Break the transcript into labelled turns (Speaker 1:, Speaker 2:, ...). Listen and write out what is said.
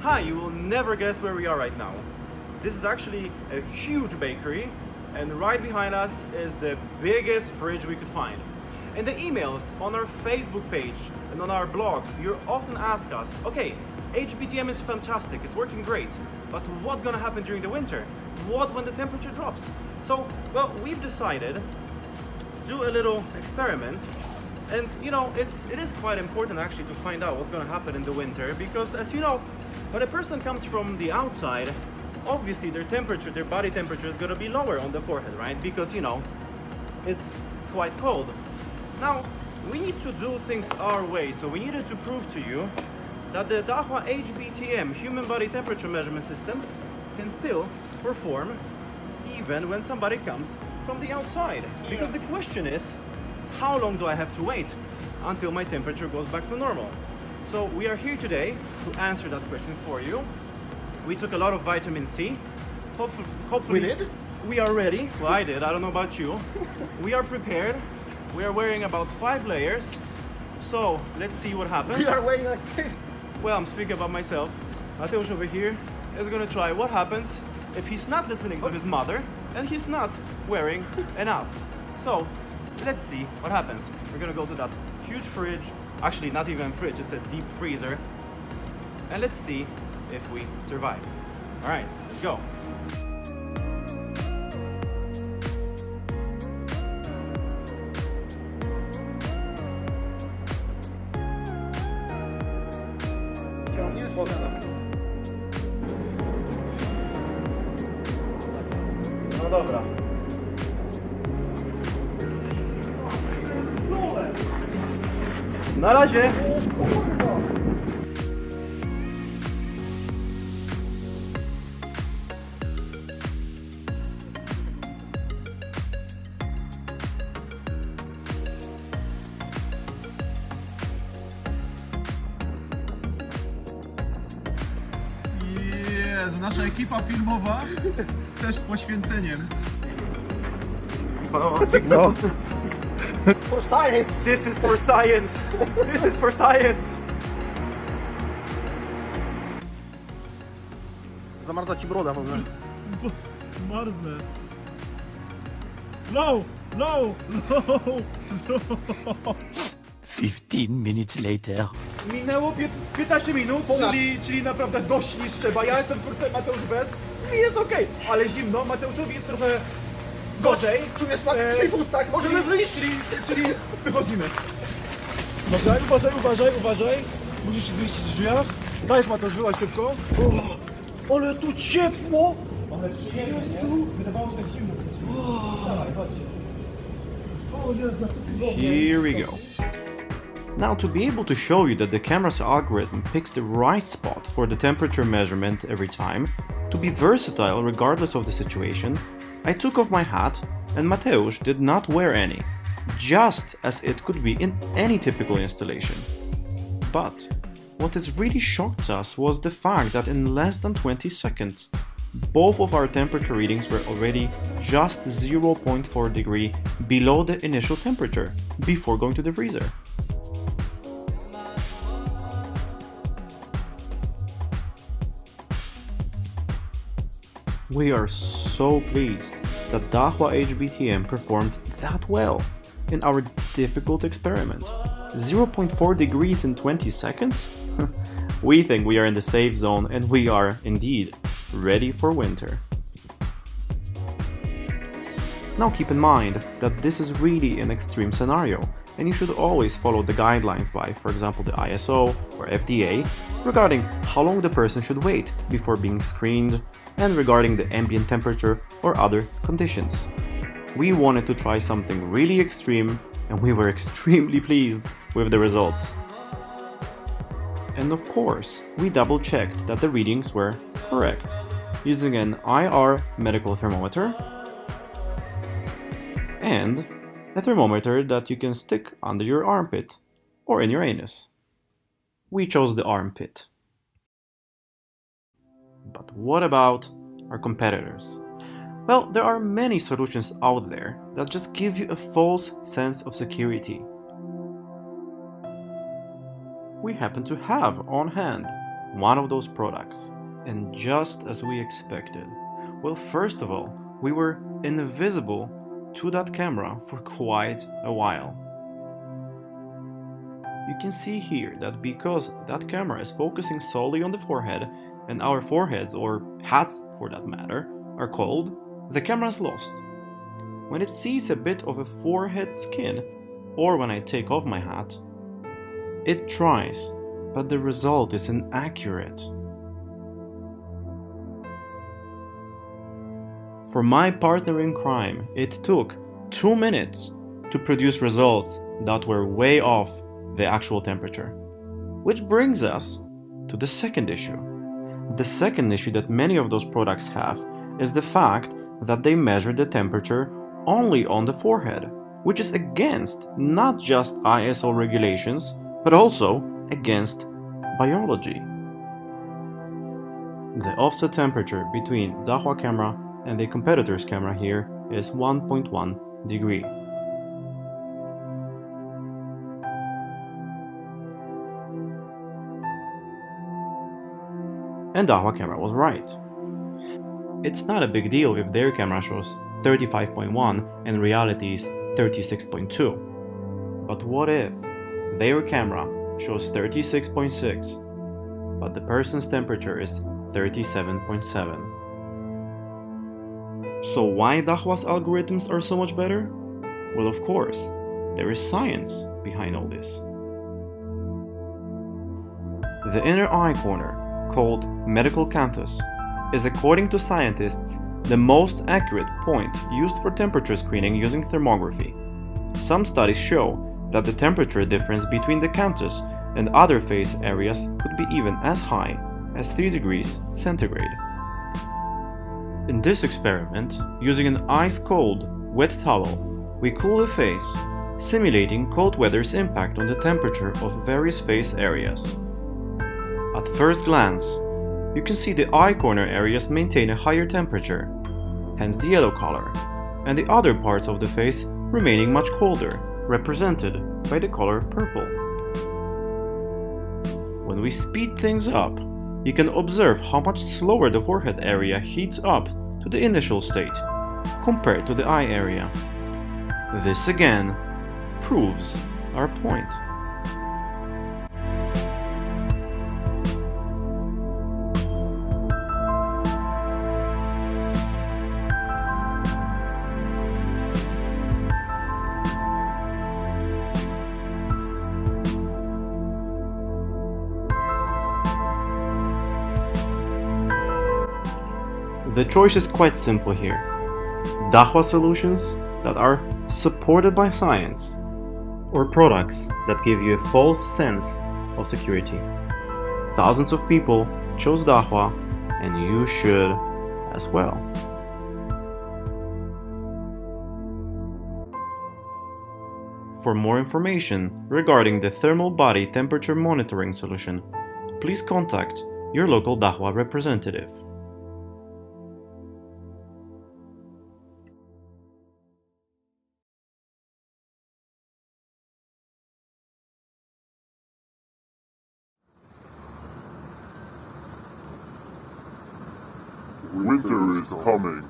Speaker 1: Hi, you will never guess where we are right now. This is actually a huge bakery, and right behind us is the biggest fridge we could find. In the emails, on our Facebook page, and on our blog, you often ask us, okay, HBTM is fantastic, it's working great, but what's gonna happen during the winter? What when the temperature drops? So, well, we've decided to do a little experiment. And you know, it is quite important actually to find out what's going to happen in the winter, because as you know, when a person comes from the outside, obviously their temperature, their body temperature is going to be lower on the forehead, right? Because you know, it's quite cold. Now, we need to do things our way, so we needed to prove to you that the Dahua HBTM, human body temperature measurement system, can still perform even when somebody comes from the outside. Because the question is, how long do I have to wait until my temperature goes back to normal? So we are here today to answer that question for you. We took a lot of vitamin C. Hopefully
Speaker 2: We did?
Speaker 1: We are ready. Well, I did. I don't know about you. We are prepared. We are wearing about 5 layers. So let's see what happens.
Speaker 2: We are waiting like this.
Speaker 1: Well, I'm speaking about myself. Mateusz over here is gonna try what happens if he's not listening to his mother and he's not wearing enough. So let's see what happens. We're gonna go to that huge fridge. Actually, not even fridge, it's a deep freezer. And let's see if we survive. All right, let's go. No dobra. Na razie!
Speaker 2: Jezu, nasza ekipa filmowa też z poświęceniem.
Speaker 1: No.
Speaker 2: For science!
Speaker 1: This is for science! This is for science!
Speaker 2: Zamarza ci broda w ogóle.
Speaker 3: Marznę. Low! Low! Low!
Speaker 4: 15 minutes later.
Speaker 1: Minęło 15 minut, czyli naprawdę dość niż trzeba. Ja jestem kurczę, Mateusz bez. Mi jest okej, ale zimno. Mateuszowi jest trochę gorzej.
Speaker 2: Czuję smak krwi w ustach, możemy wyjść!
Speaker 1: Czyli wychodzimy.
Speaker 3: Uważaj, uważaj, uważaj, uważaj. Musisz się zmieścić w drzwiach. Dajesz, Mateusz, wyłaź szybko.
Speaker 2: Ale tu ciepło!
Speaker 3: Ale przyjemnie, nie? Wydawało się tak zimno. Dawaj, chodźcie.
Speaker 2: O Jezu.
Speaker 4: Here we go. Now, to be able to show you that the camera's algorithm picks the right spot for the temperature measurement every time, to be versatile regardless of the situation, I took off my hat and Mateusz did not wear any, just as it could be in any typical installation. But what has really shocked us was the fact that in less than 20 seconds, both of our temperature readings were already just 0.4 degree below the initial temperature before going to the freezer. We are so pleased that Dahua HBTM performed that well in our difficult experiment. 0.4 degrees in 20 seconds? We think we are in the safe zone and we are, indeed, ready for winter. Now keep in mind that this is really an extreme scenario and you should always follow the guidelines by, for example, the ISO or FDA regarding how long the person should wait before being screened and regarding the ambient temperature or other conditions. We wanted to try something really extreme and we were extremely pleased with the results. And of course, we double-checked that the readings were correct using an IR medical thermometer and a thermometer that you can stick under your armpit or in your anus. We chose the armpit. But what about our competitors? Well, there are many solutions out there that just give you a false sense of security. We happen to have on hand one of those products, and just as we expected. Well, first of all, we were invisible to that camera for quite a while. You can see here that because that camera is focusing solely on the forehead, and our foreheads, or hats for that matter, are cold, the camera is lost. When it sees a bit of a forehead skin, or when I take off my hat, it tries, but the result is inaccurate. For my partner in crime, it took 2 minutes to produce results that were way off the actual temperature. Which brings us to the second issue. The second issue that many of those products have is the fact that they measure the temperature only on the forehead, which is against not just ISO regulations, but also against biology. The offset temperature between Dahua camera and the competitor's camera here is 1.1 degree. And Dahua camera was right. It's not a big deal if their camera shows 35.1 and reality is 36.2. But what if their camera shows 36.6, but the person's temperature is 37.7? So why Dahua's algorithms are so much better? Well, of course, there is science behind all this. The inner eye corner, called medical canthus, is, according to scientists, the most accurate point used for temperature screening using thermography. Some studies show that the temperature difference between the canthus and other face areas could be even as high as 3 degrees centigrade. In this experiment, using an ice-cold, wet towel, we cool the face, simulating cold weather's impact on the temperature of various face areas. At first glance, you can see the eye corner areas maintain a higher temperature, hence the yellow color, and the other parts of the face remaining much colder, represented by the color purple. When we speed things up, you can observe how much slower the forehead area heats up to the initial state, compared to the eye area. This again proves our point. The choice is quite simple here. Dahua solutions that are supported by science, or products that give you a false sense of security. Thousands of people chose Dahua, and you should as well. For more information regarding the thermal body temperature monitoring solution, please contact your local Dahua representative.
Speaker 5: Winter is coming.